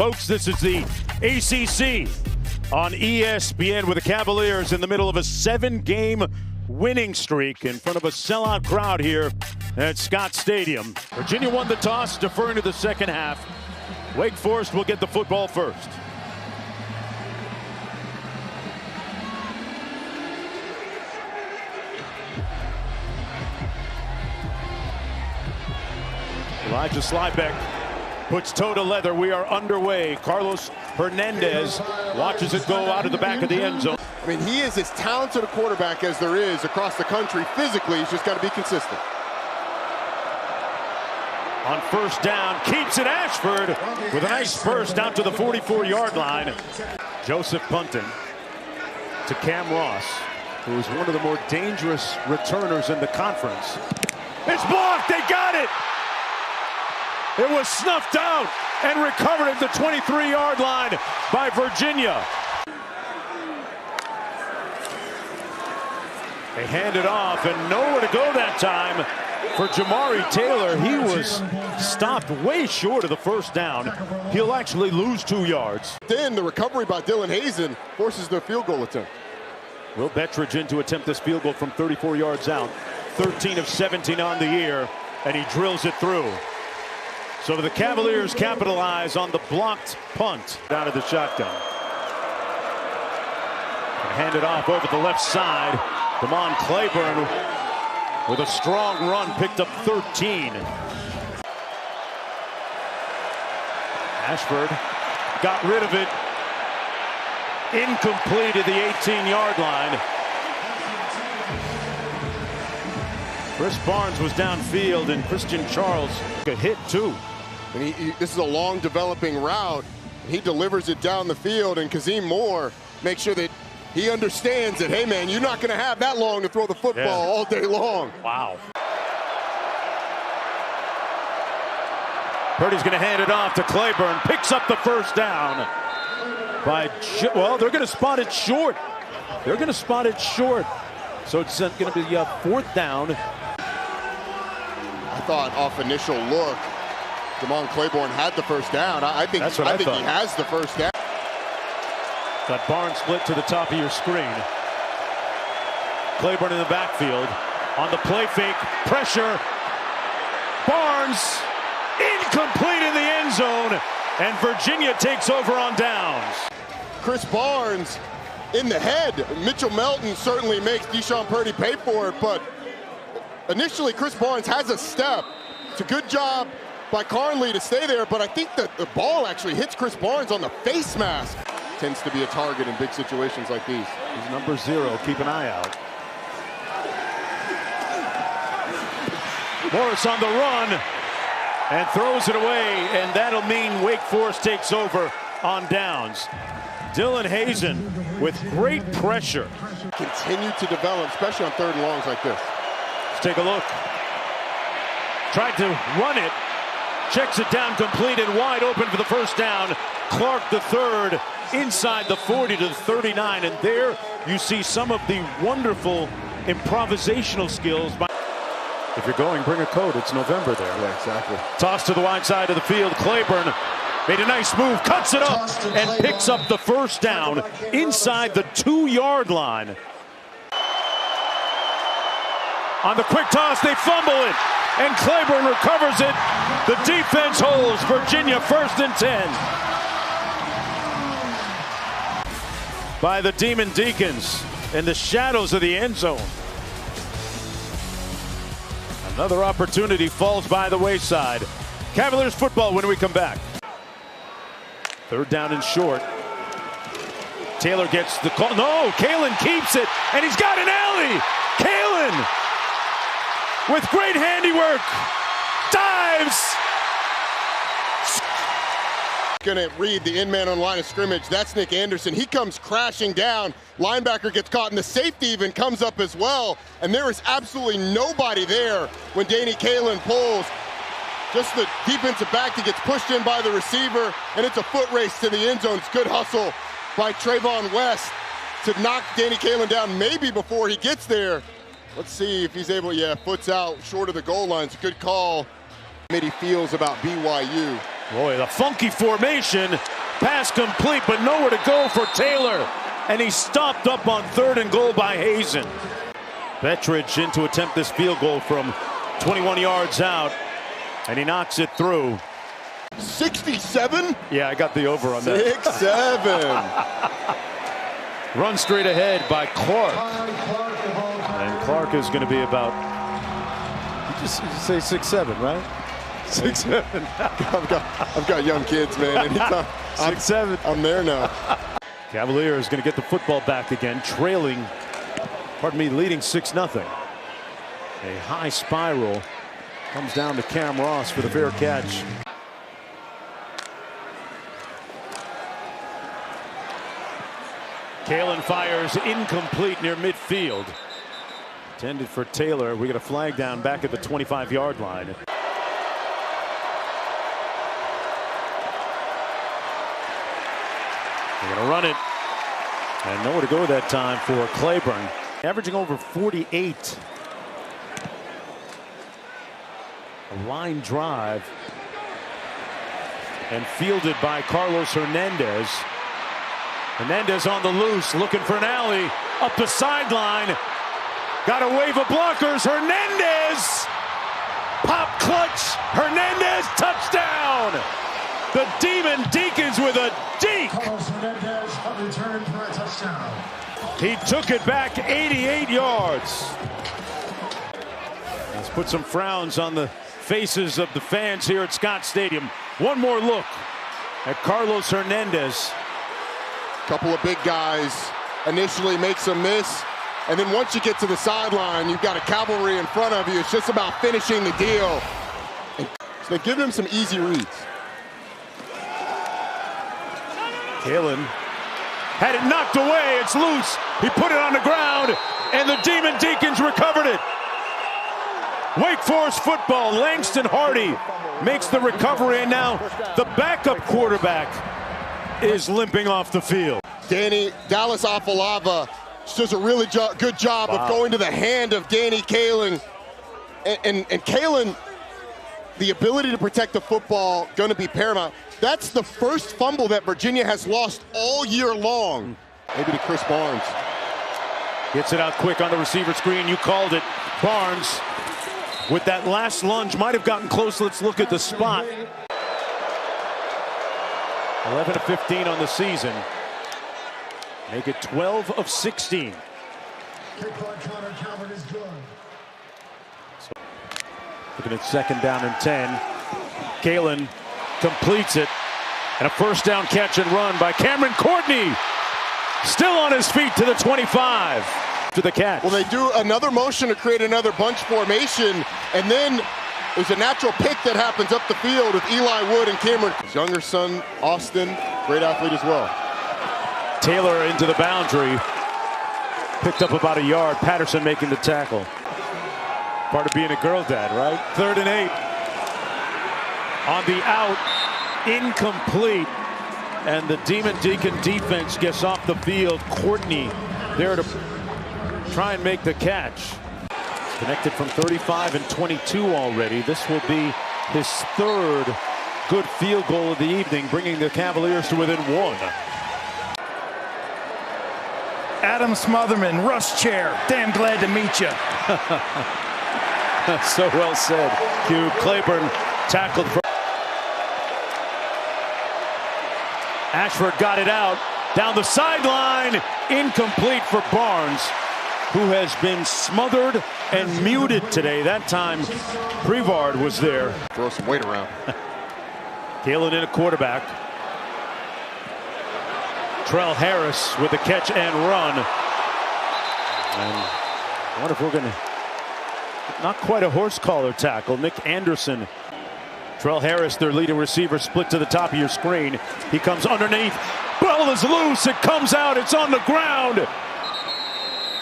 Folks, this is the ACC on ESPN with the Cavaliers in the middle of a 7-game winning streak in front of a sellout crowd here at Scott Stadium. Virginia won the toss, deferring to the second half. Wake Forest will get the football first. Elijah Slybeck puts toe to leather. We are underway. Carlos Hernandez watches it go out of the back of the end zone. I mean, he is as talented a quarterback as there is across the country. Physically, he's just got to be consistent. On first down, keeps it Ashford with a nice burst out to the 44-yard line. Joseph punting to Cam Ross, who is one of the more dangerous returners in the conference. It's blocked. They got it. It was snuffed out and recovered at the 23-yard line by Virginia. They hand it off and nowhere to go that time for Jamari Taylor. He was stopped way short of the first down. He'll actually lose 2 yards. Then the recovery by Dylan Hazen forces their field goal attempt. Will Bettridge in to attempt this field goal from 34 yards out. 13 of 17 on the year, and he drills it through. So the Cavaliers capitalize on the blocked punt out of the shotgun. And hand it off over the left side. Damon Claiborne with a strong run, picked up 13. Ashford got rid of it. Incomplete at the 18-yard line. Chris Barnes was downfield, and Christian Charles got hit too. And this is a long developing route. He delivers it down the field, and Kazim Moore makes sure that he understands that, hey man, you're not going to have that long to throw the football all day long. Wow. Purdy's going to hand it off to Claiborne. Picks up the first down. Well, they're going to spot it short. They're going to spot it short. So it's going to be a fourth down. I thought off initial look, Damon Claiborne had the first down. I think he has the first down. That Barnes split to the top of your screen. Claiborne in the backfield. On the play fake, pressure. Barnes incomplete in the end zone, and Virginia takes over on downs. Chris Barnes in the head. Mitchell Melton certainly makes Deshaun Purdy pay for it, but initially Chris Barnes has a step. It's a good job by Carnley to stay there, but I think that the ball actually hits Chris Barnes on the face mask. Tends to be a target in big situations like these. He's number 0. Keep an eye out. Morris on the run and throws it away, and that'll mean Wake Forest takes over on downs. Dylan Hazen with great pressure. Continue to develop, especially on 3rd and longs like this. Let's take a look. Tried to run it. Checks it down, complete and wide open for the first down. Clark the third inside the 40 to the 39. And there you see some of the wonderful improvisational skills. If you're going, bring a coat. It's November there. Yeah, exactly. Toss to the wide side of the field. Claiborne made a nice move, cuts it up, and picks up the first down inside the 2-yard line. On the quick toss, they fumble it, and Claiborne recovers it. The defense holds Virginia 1st and 10. By the Demon Deacons in the shadows of the end zone. Another opportunity falls by the wayside. Cavaliers football when we come back. 3rd down and short. Taylor gets the call. No, Kalen keeps it, and he's got an alley. Kalen with great handiwork dives. Gonna read the in-man on line of scrimmage. That's Nick Anderson. He comes crashing down. Linebacker gets caught, and the safety even comes up as well. And there is absolutely nobody there when Danny Kalen pulls. Just the defensive back that gets pushed in by the receiver, and it's a foot race to the end zone. It's good hustle by Trayvon West to knock Danny Kalen down maybe before he gets there. Let's see if he's able, foot's out short of the goal line. It's a good call. Committee feels about BYU. Boy, the funky formation. Pass complete, but nowhere to go for Taylor. And he stopped up on 3rd and goal by Hazen. Betridge in to attempt this field goal from 21 yards out. And he knocks it through. 67? Yeah, I got the over on that. 6-7. Run straight ahead by Clark. And Clark is going to be about, you just say 6'7", right? 6'7". I've got young kids, man. Anytime 6'7". I'm there now. Cavaliers going to get the football back again, leading 6-0. A high spiral comes down to Cam Ross for the fair catch. Kalen fires incomplete near midfield. Intended for Taylor. We got a flag down back at the 25-yard line. They're going to run it. And nowhere to go that time for Claiborne. Averaging over 48. A line drive. And fielded by Carlos Hernandez. Hernandez on the loose, looking for an alley. Up the sideline. Got a wave of blockers. Hernandez! Pop clutch. Hernandez, touchdown! The Demon Deacons with a deke. Carlos Hernandez returned for a touchdown. He took it back 88 yards. Let's put some frowns on the faces of the fans here at Scott Stadium. One more look at Carlos Hernandez. Couple of big guys initially make some miss. And then once you get to the sideline, you've got a cavalry in front of you. It's just about finishing the deal. And so they give him some easy reads. Kalen had it knocked away. It's loose. He put it on the ground, and the Demon Deacons recovered it. Wake Forest football. Langston Hardy makes the recovery, and now the backup quarterback is limping off the field. Dallas Afalava does a really good job of going to the hand of Danny Kalen. And Kalen, the ability to protect the football, going to be paramount. That's the first fumble that Virginia has lost all year long. Maybe to Chris Barnes. Gets it out quick on the receiver screen. You called it. Barnes, with that last lunge, might have gotten close. Let's look at the spot. 11 of 15 on the season. Make it 12 of 16. So, looking at 2nd down and 10. Kalen completes it. And a first down catch and run by Cameron Courtney. Still on his feet to the 25. To the catch. Well, they do another motion to create another bunch formation. And then there's a natural pick that happens up the field with Eli Wood and Cameron. His younger son, Austin, great athlete as well. Taylor into the boundary. Picked up about a yard. Patterson making the tackle. Part of being a girl dad, right? 3rd and 8. On the out. Incomplete. And the Demon Deacon defense gets off the field. Courtney there to try and make the catch. Connected from 35 and 22 already. This will be his 3rd good field goal of the evening, bringing the Cavaliers to within 1. Adam Smotherman, Russ Chair, damn glad to meet you. So well said. Q. Claiborne tackled. Ashford got it out. Down the sideline. Incomplete for Barnes, who has been smothered and muted today. That time, Prevard was there. Throw some weight around. Kalen in a quarterback. Trell Harris with the catch and run. And I wonder if we're going to, not quite a horse collar tackle. Nick Anderson. Trell Harris, their leading receiver, split to the top of your screen. He comes underneath. Ball is loose. It comes out. It's on the ground.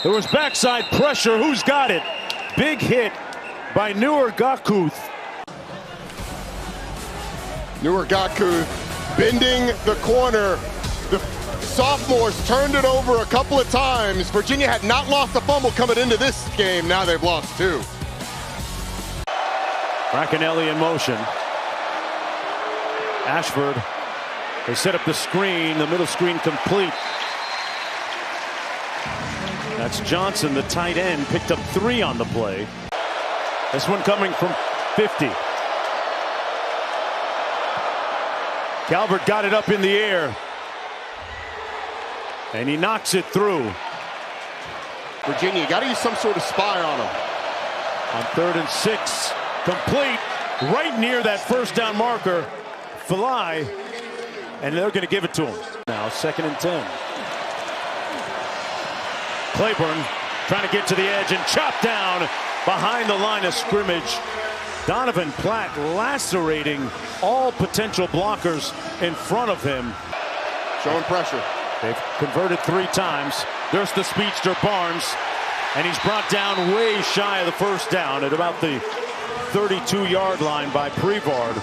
There was backside pressure. Who's got it? Big hit by Newer Gakuth. Newer Gakuth bending the corner. The sophomores turned it over a couple of times. Virginia had not lost a fumble coming into this game. Now they've lost 2. Racanelli in motion. Ashford, they set up the screen, the middle screen complete. That's Johnson, the tight end, picked up 3 on the play. This one coming from 50. Calvert got it up in the air, and he knocks it through. Virginia, you got to use some sort of spy on him. On 3rd and 6, complete, right near that first down marker. Fly, and they're going to give it to him. Now 2nd and 10. Claiborne trying to get to the edge and chop down behind the line of scrimmage. Donovan Platt lacerating all potential blockers in front of him. Showing pressure. They've converted 3 times. There's the speedster Barnes, and he's brought down way shy of the first down at about the 32-yard line by Prevard.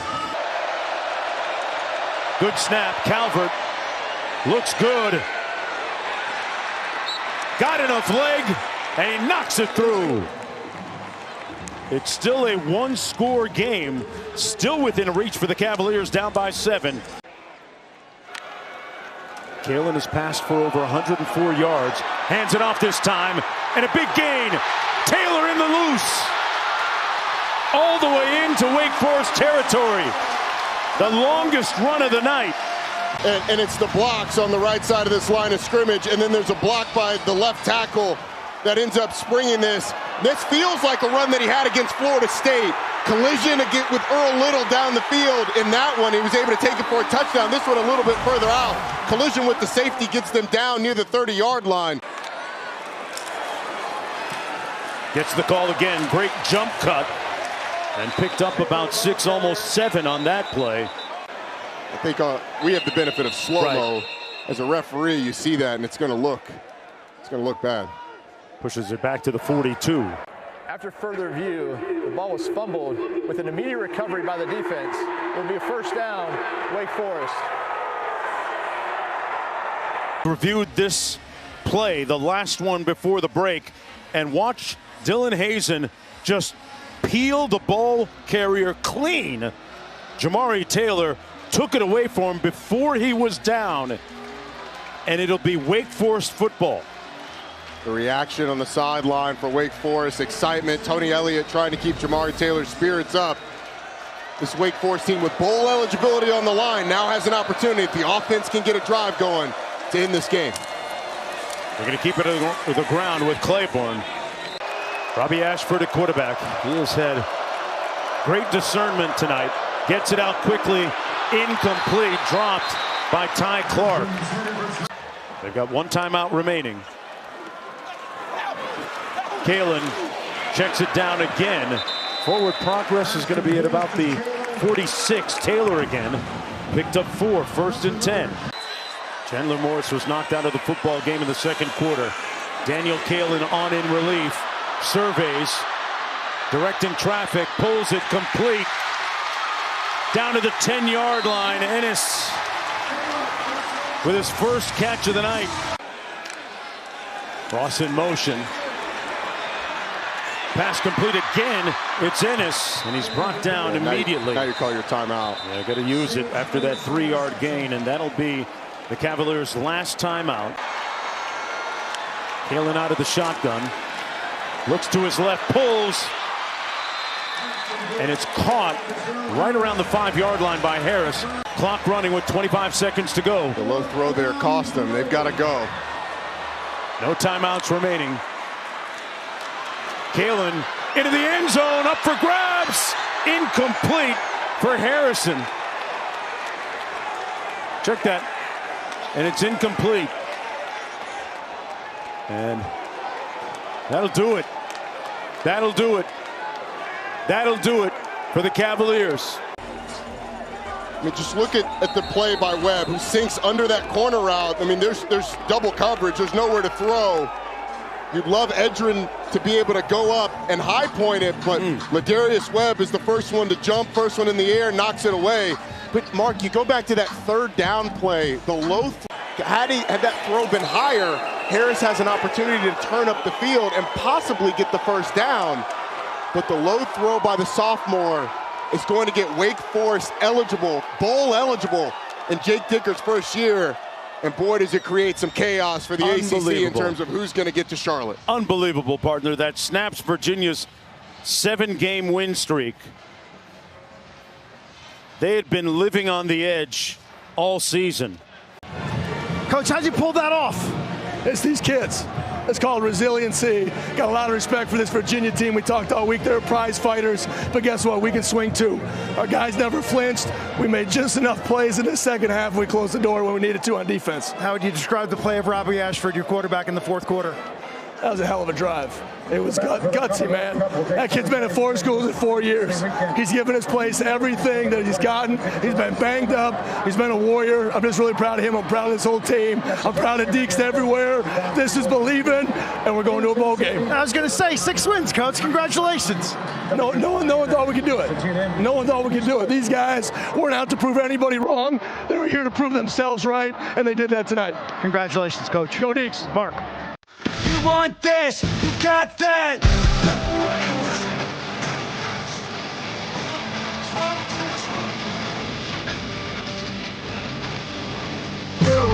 Good snap. Calvert looks good. Got enough leg, and he knocks it through. It's still a 1-score game, still within reach for the Cavaliers, down by 7. Kalen has passed for over 104 yards, hands it off this time, and a big gain. Taylor in the loose, all the way into Wake Forest territory. The longest run of the night. And it's the blocks on the right side of this line of scrimmage, and then there's a block by the left tackle that ends up springing this. This feels like a run that he had against Florida State. Collision with Earl Little down the field. In that one, he was able to take it for a touchdown. This one a little bit further out. Collision with the safety gets them down near the 30-yard line. Gets the call again. Great jump cut. And picked up about 6, almost 7 on that play. I think we have the benefit of slow-mo. Right. As a referee, you see that, and it's going to look bad. Pushes it back to the 42. After further review, the ball was fumbled with an immediate recovery by the defense. It will be a first down, Wake Forest. Reviewed this play, the last one before the break, and watch Dylan Hazen just peel the ball carrier clean. Jamari Taylor took it away from him before he was down, and it'll be Wake Forest football. The reaction on the sideline for Wake Forest, excitement. Tony Elliott trying to keep Jamari Taylor's spirits up. This Wake Forest team with bowl eligibility on the line now has an opportunity, if the offense can get a drive going, to end this game. They're going to keep it to the ground with Claiborne. Robbie Ashford at quarterback. He has had great discernment tonight. Gets it out quickly. Incomplete. Dropped by Ty Clark. They've got 1 timeout remaining. Kalen checks it down again. Forward progress is going to be at about the 46. Taylor again. Picked up 4, 1st and 10. Chandler Morris was knocked out of the football game in the 2nd quarter. Daniel Kalen on in relief. Surveys. Directing traffic. Pulls it complete. Down to the 10-yard line. Ennis with his first catch of the night. Ross in motion. Pass complete again. It's Ennis, and he's brought down immediately. Now you call your timeout. Yeah, got to use it after that 3-yard gain, and that'll be the Cavaliers' last timeout. Kalen out of the shotgun. Looks to his left, pulls, and it's caught right around the 5-yard line by Harris. Clock running with 25 seconds to go. The low throw there cost them. They've got to go. No timeouts remaining. Kalen into the end zone, up for grabs. Incomplete for Harrison. Check that. And it's incomplete. And that'll do it. That'll do it. That'll do it for the Cavaliers. I mean, just look at the play by Webb, who sinks under that corner route. I mean, there's double coverage. There's nowhere to throw. You'd love Edgerrin to be able to go up and high point it, but Ladarius Webb is the first one to jump, first one in the air, knocks it away. But Mark, you go back to that 3rd down play, the low had that throw been higher, Harris has an opportunity to turn up the field and possibly get the first down. But the low throw by the sophomore is going to get Wake Forest eligible, bowl eligible, in Jake Dicker's first year. And boy, does it create some chaos for the ACC in terms of who's going to get to Charlotte. Unbelievable, partner. That snaps Virginia's 7-game win streak. They had been living on the edge all season. Coach, how'd you pull that off? It's these kids. It's called resiliency. Got a lot of respect for this Virginia team. We talked all week. They're prize fighters. But guess what? We can swing too. Our guys never flinched. We made just enough plays in the second half. We closed the door when we needed to on defense. How would you describe the play of Robbie Ashford, your quarterback, in the fourth quarter? That was a hell of a drive. It was gutsy, man. That kid's been at 4 schools in 4 years. He's given his place everything that he's gotten. He's been banged up. He's been a warrior. I'm just really proud of him. I'm proud of this whole team. I'm proud of Deeks everywhere. This is believing, and we're going to a bowl game. I was going to say 6 wins, Coach. Congratulations. No one thought we could do it. No one thought we could do it. These guys weren't out to prove anybody wrong. They were here to prove themselves right, and they did that tonight. Congratulations, Coach. Go Deeks. Mark. You want this, you got that.